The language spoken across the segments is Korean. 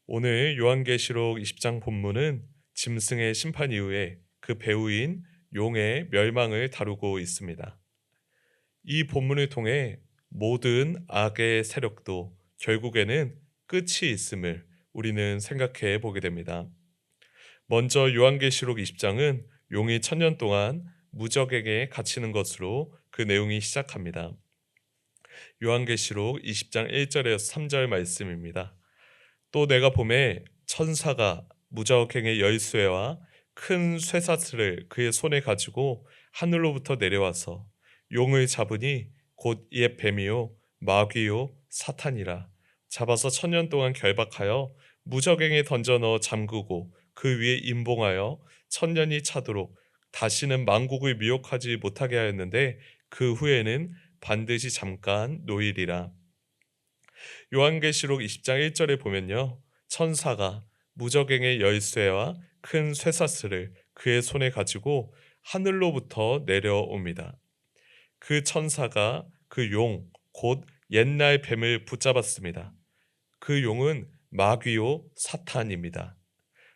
오늘 요한계시록 20장 본문은 짐승의 심판 이후에 그 배후인 용의 멸망을 다루고 있습니다. 이 본문을 통해 모든 악의 세력도 결국에는 끝이 있음을 우리는 생각해 보게 됩니다. 먼저 요한계시록 20장은 용이 1000년 동안 무적에게 갇히는 것으로 그 내용이 시작합니다. 요한계시록 20장 1절에서 3절 말씀입니다. 또 내가 보매 천사가 무적행의 열쇠와 큰 쇠사슬을 그의 손에 가지고 하늘로부터 내려와서 용을 잡으니 곧 옛 뱀이요 마귀요 사탄이라 잡아서 1000년 동안 결박하여 무적행에 던져 넣어 잠그고 그 위에 임봉하여 1000년이 차도록 다시는 만국을 미혹하지 못하게 하였는데 그 후에는 반드시 잠깐 노일이라. 요한계시록 20장 1절에 보면요, 천사가 무적행의 열쇠와 큰 쇠사슬을 그의 손에 가지고 하늘로부터 내려옵니다. 그 천사가 그 용, 곧 옛날 뱀을 붙잡았습니다. 그 용은 마귀요 사탄입니다.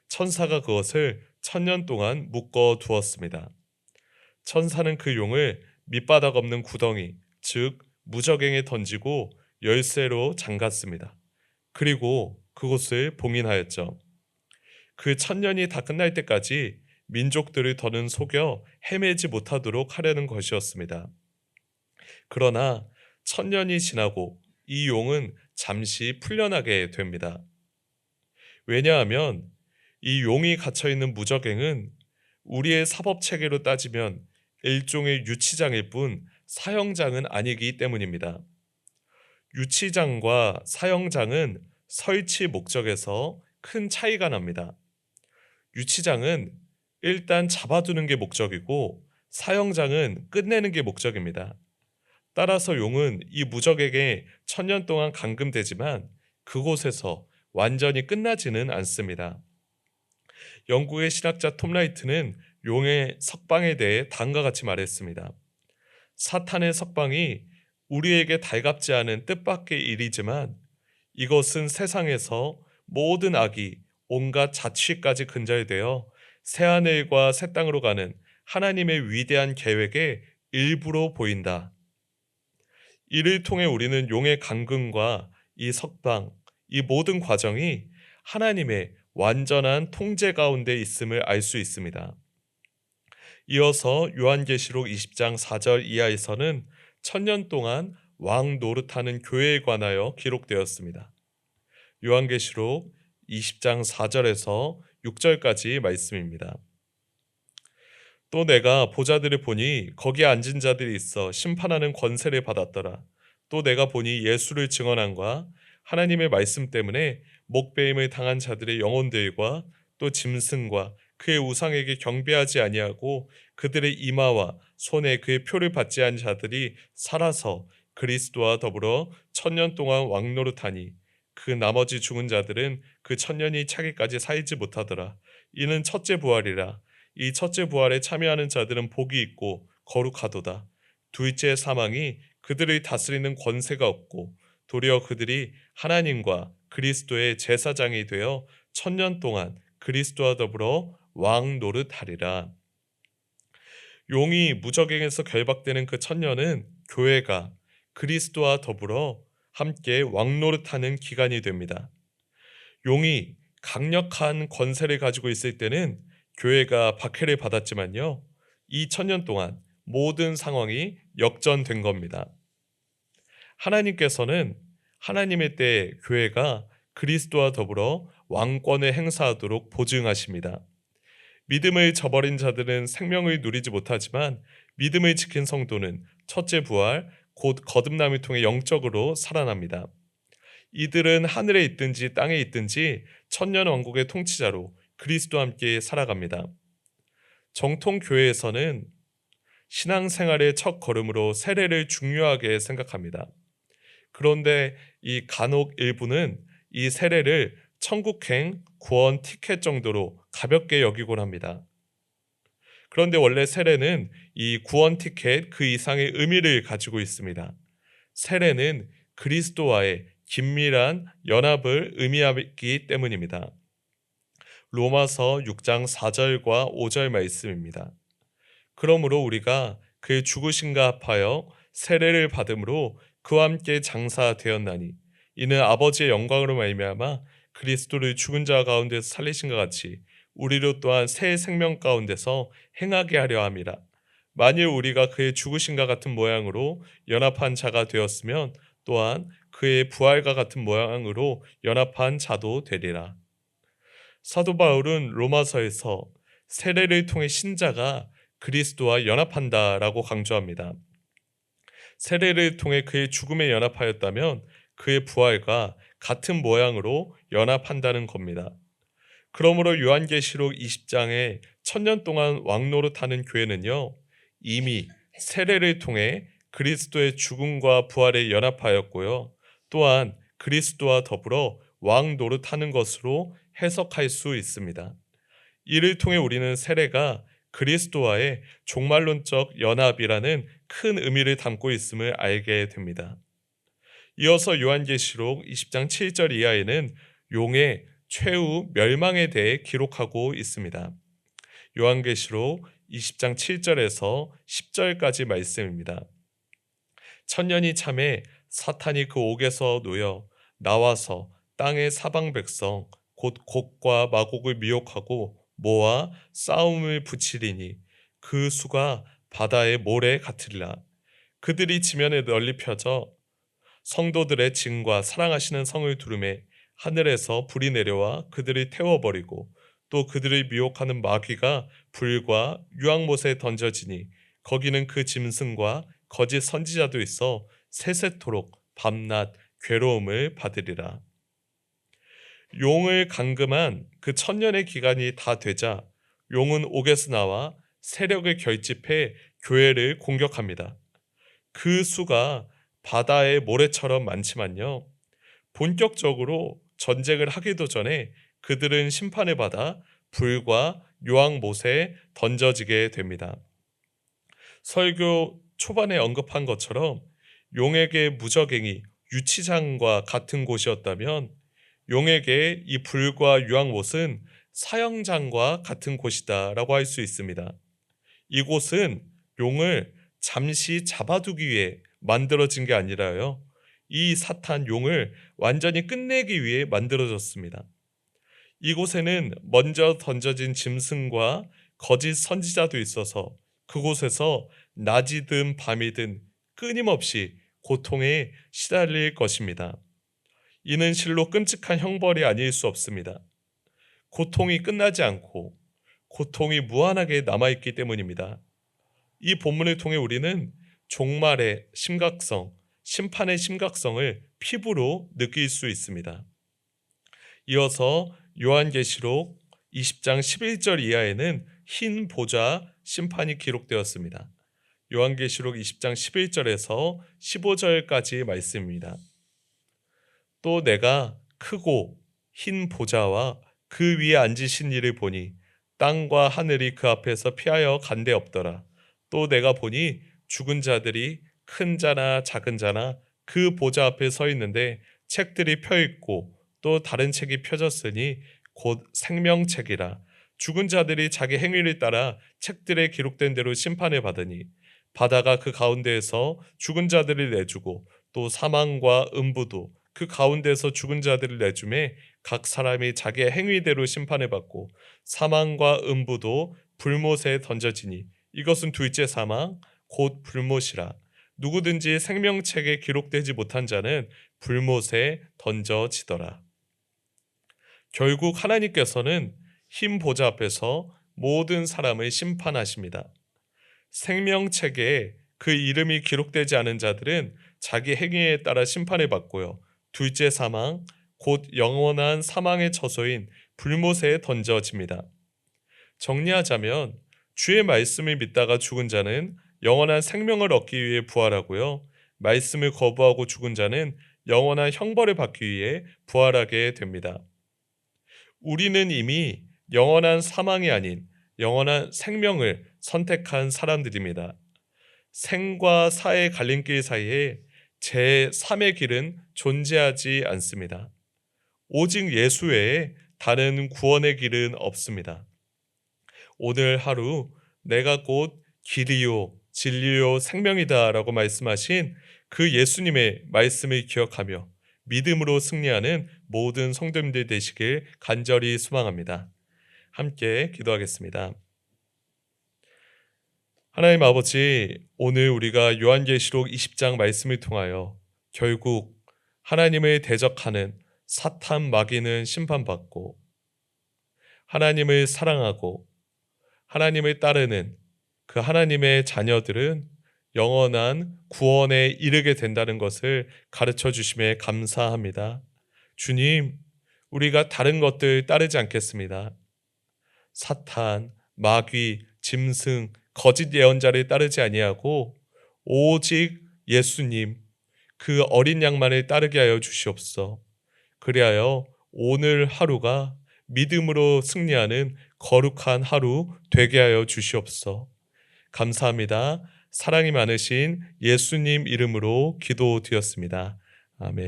천사가 그것을 1000년 동안 묶어 두었습니다. 천사는 그 용을 밑바닥 없는 구덩이, 즉 무적행에 던지고 열쇠로 잠갔습니다. 그리고 그곳을 봉인하였죠. 그 1000년이 다 끝날 때까지 민족들을 더는 속여 헤매지 못하도록 하려는 것이었습니다. 그러나 1000년이 지나고 이 용은 잠시 풀려나게 됩니다. 왜냐하면 이 용이 갇혀있는 무적행은 우리의 사법체계로 따지면 일종의 유치장일 뿐 사형장은 아니기 때문입니다. 유치장과 사형장은 설치 목적에서 큰 차이가 납니다. 유치장은 일단 잡아두는 게 목적이고 사형장은 끝내는 게 목적입니다. 따라서 용은 이 무적에게 1000년 동안 감금되지만 그곳에서 완전히 끝나지는 않습니다. 영국의 신학자 톰 라이트는 용의 석방에 대해 다음과 같이 말했습니다. 사탄의 석방이 우리에게 달갑지 않은 뜻밖의 일이지만 이것은 세상에서 모든 악이 온갖 자취까지 근절되어 새하늘과 새 땅으로 가는 하나님의 위대한 계획의 일부로 보인다. 이를 통해 우리는 용의 감금과 이 석방, 이 모든 과정이 하나님의 완전한 통제 가운데 있음을 알 수 있습니다. 이어서 요한계시록 20장 4절 이하에서는 1000년 동안 왕 노릇하는 교회에 관하여 기록되었습니다. 요한계시록 20장 4절에서 6절까지 말씀입니다. 또 내가 보좌들을 보니 거기에 앉은 자들이 있어 심판하는 권세를 받았더라. 또 내가 보니 예수를 증언함과 하나님의 말씀 때문에 목배임을 당한 자들의 영혼들과 또 짐승과 그의 우상에게 경배하지 아니하고 그들의 이마와 손에 그의 표를 받지 않은 자들이 살아서 그리스도와 더불어 1000년 동안 왕노릇하니 그 나머지 죽은 자들은 그 1000년이 차기까지 살지 못하더라. 이는 첫째 부활이라. 이 첫째 부활에 참여하는 자들은 복이 있고 거룩하도다. 둘째 사망이 그들을 다스리는 권세가 없고 도리어 그들이 하나님과 그리스도의 제사장이 되어 1000년 동안 그리스도와 더불어 왕 노릇하리라. 용이 무적행에서 결박되는 그 1000년은 교회가 그리스도와 더불어 함께 왕 노릇하는 기간이 됩니다. 용이 강력한 권세를 가지고 있을 때는 교회가 박해를 받았지만요, 이 1000년 동안 모든 상황이 역전된 겁니다. 하나님께서는 하나님의 때에 교회가 그리스도와 더불어 왕권을 행사하도록 보증하십니다. 믿음을 저버린 자들은 생명을 누리지 못하지만 믿음을 지킨 성도는 첫째 부활, 곧 거듭남을 통해 영적으로 살아납니다. 이들은 하늘에 있든지 땅에 있든지 천년 왕국의 통치자로 그리스도와 함께 살아갑니다. 정통 교회에서는 신앙생활의 첫 걸음으로 세례를 중요하게 생각합니다. 그런데 이 간혹 일부는 이 세례를 천국행 구원 티켓 정도로 가볍게 여기곤 합니다. 그런데 원래 세례는 이 구원 티켓 그 이상의 의미를 가지고 있습니다. 세례는 그리스도와의 긴밀한 연합을 의미하기 때문입니다. 로마서 6장 4절과 5절 말씀입니다. 그러므로 우리가 그의 죽으심과 합하여 세례를 받음으로 그와 함께 장사되었나니 이는 아버지의 영광으로 말미암아 그리스도를 죽은 자 가운데서 살리신 것 같이 우리로 또한 새 생명 가운데서 행하게 하려 함이라. 만일 우리가 그의 죽으심과 같은 모양으로 연합한 자가 되었으면 또한 그의 부활과 같은 모양으로 연합한 자도 되리라. 사도 바울은 로마서에서 세례를 통해 신자가 그리스도와 연합한다라고 강조합니다. 세례를 통해 그의 죽음에 연합하였다면 그의 부활과 같은 모양으로 연합한다는 겁니다. 그러므로 요한계시록 20장에 1000년 동안 왕노릇하는 교회는요, 이미 세례를 통해 그리스도의 죽음과 부활에 연합하였고요. 또한 그리스도와 더불어 왕노릇하는 것으로 해석할 수 있습니다. 이를 통해 우리는 세례가 그리스도와의 종말론적 연합이라는 큰 의미를 담고 있음을 알게 됩니다. 이어서 요한계시록 20장 7절 이하에는 용의 최후 멸망에 대해 기록하고 있습니다. 요한계시록 20장 7절에서 10절까지 말씀입니다. 천년이 참에 사탄이 그 옥에서 놓여 나와서 땅의 사방 백성 곧 곡과 마곡을 미혹하고 모아 싸움을 붙이리니 그 수가 바다의 모래 같으리라. 그들이 지면에 널리 펴져 성도들의 증과 사랑하시는 성을 두르매 하늘에서 불이 내려와 그들을 태워버리고 또 그들을 미혹하는 마귀가 불과 유황못에 던져지니 거기는 그 짐승과 거짓 선지자도 있어 세세토록 밤낮 괴로움을 받으리라. 용을 감금한 그 1000년의 기간이 다 되자 용은 옥에서 나와 세력을 결집해 교회를 공격합니다. 그 수가 바다의 모래처럼 많지만요. 본격적으로 전쟁을 하기도 전에 그들은 심판을 받아 불과 유황못에 던져지게 됩니다. 설교 초반에 언급한 것처럼 용에게 무적행이 유치장과 같은 곳이었다면 용에게 이 불과 유황못은 사형장과 같은 곳이다라고 할 수 있습니다. 이곳은 용을 잠시 잡아두기 위해 만들어진 게 아니라요. 이 사탄 용을 완전히 끝내기 위해 만들어졌습니다. 이곳에는 먼저 던져진 짐승과 거짓 선지자도 있어서 그곳에서 낮이든 밤이든 끊임없이 고통에 시달릴 것입니다. 이는 실로 끔찍한 형벌이 아닐 수 없습니다. 고통이 끝나지 않고 고통이 무한하게 남아있기 때문입니다. 이 본문을 통해 우리는 종말의 심각성, 심판의 심각성을 피부로 느낄 수 있습니다. 이어서 요한계시록 20장 11절 이하에는 흰 보좌 심판이 기록되었습니다. 요한계시록 20장 11절에서 15절까지 말씀입니다. 또 내가 크고 흰 보좌와 그 위에 앉으신 이를 보니 땅과 하늘이 그 앞에서 피하여 간데 없더라. 또 내가 보니 죽은 자들이 큰 자나 작은 자나 그 보좌 앞에 서 있는데 책들이 펴 있고 또 다른 책이 펴졌으니 곧 생명책이라. 죽은 자들이 자기 행위를 따라 책들에 기록된 대로 심판을 받으니 바다가 그 가운데에서 죽은 자들을 내주고 또 사망과 음부도 그 가운데서 죽은 자들을 내주매 각 사람이 자기의 행위대로 심판을 받고 사망과 음부도 불못에 던져지니 이것은 둘째 사망 곧 불못이라. 누구든지 생명책에 기록되지 못한 자는 불못에 던져지더라. 결국 하나님께서는 흰 보좌 앞에서 모든 사람을 심판하십니다. 생명책에 그 이름이 기록되지 않은 자들은 자기 행위에 따라 심판을 받고요. 둘째 사망, 곧 영원한 사망의 처소인 불못에 던져집니다. 정리하자면 주의 말씀을 믿다가 죽은 자는 영원한 생명을 얻기 위해 부활하고요. 말씀을 거부하고 죽은 자는 영원한 형벌을 받기 위해 부활하게 됩니다. 우리는 이미 영원한 사망이 아닌 영원한 생명을 선택한 사람들입니다. 생과 사의 갈림길 사이에 제3의 길은 존재하지 않습니다. 오직 예수 외에 다른 구원의 길은 없습니다. 오늘 하루 내가 곧 길이요 진리요 생명이다 라고 말씀하신 그 예수님의 말씀을 기억하며 믿음으로 승리하는 모든 성도님들 되시길 간절히 소망합니다. 함께 기도하겠습니다. 하나님 아버지, 오늘 우리가 요한계시록 20장 말씀을 통하여 결국 하나님을 대적하는 사탄 마귀는 심판받고 하나님을 사랑하고 하나님을 따르는 그 하나님의 자녀들은 영원한 구원에 이르게 된다는 것을 가르쳐 주심에 감사합니다. 주님, 우리가 다른 것들 따르지 않겠습니다. 사탄, 마귀, 짐승, 거짓 예언자를 따르지 아니하고 오직 예수님, 그 어린 양만을 따르게 하여 주시옵소서. 그리하여 오늘 하루가 믿음으로 승리하는 거룩한 하루 되게 하여 주시옵소서. 감사합니다. 사랑이 많으신 예수님 이름으로 기도드렸습니다. 아멘.